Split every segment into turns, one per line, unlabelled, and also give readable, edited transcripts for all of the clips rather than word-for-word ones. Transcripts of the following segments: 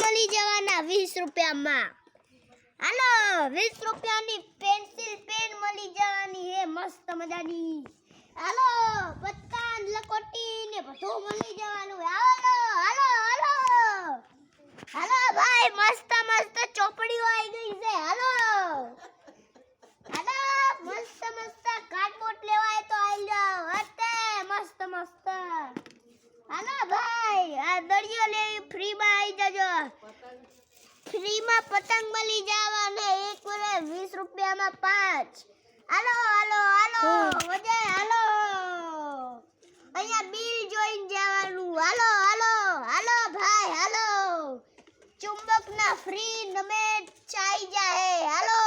મળી જવાના 20 રૂપિયામાં. હાલો 20 રૂપિયાની પેન્સિલ પેન મળી જવાની હે મસ્ત મજાની. હાલો પત્તા લકોટી ને બધું મળી જવાનું. હાલો હાલો હાલો હાલો ભાઈ મસ્ત મસ્ત ચોપડીઓ આવી ગઈ છે. હાલો હાલો મસ્ત મસ્ત કાર્ડબોર્ડ લેવાય તો આવી જાઓ. હતે મસ્ત મસ્ત. હાલો ભાઈ આ દળિયો લેવી ફ્રીમાં આવી જજો. ફ્રીમાં પતંગ મળી જવાને એક વરે 20 રૂપિયામાં 5. હાલો હાલો હાલો વજે હાલો અહીંયા બિલ જોઈને જવાનું. હાલો હાલો હાલો ભાઈ હાલો ચુંબકના ફ્રી નમે ચાઈ જાય. હાલો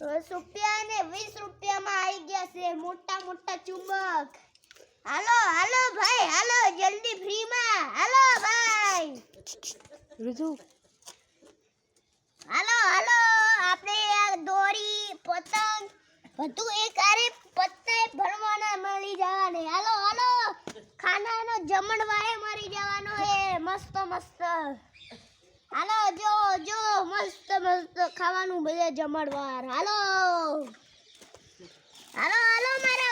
10 રૂપિયા ને 20 રૂપિયામાં આવી ગયા છે મોટા મોટા ચુંબક. હાલો હાલો ભાઈ હાલો જલ્દી ફ્રીમાં. હાલો ભાઈ
ऋतु
હાલો હાલો આપણે આ દોરી પતંગ બધું એક આરે પત્તે ભરવાના મળી જવાને. હાલો હાલો ખાનાનો જમણવારે મળી જવાનો હે મસ્ત મસ્ત. હાલો જો જો મસ્ત મસ્ત ખાવાનું બધે જમણવાર. હાલો હાલો હાલો મારા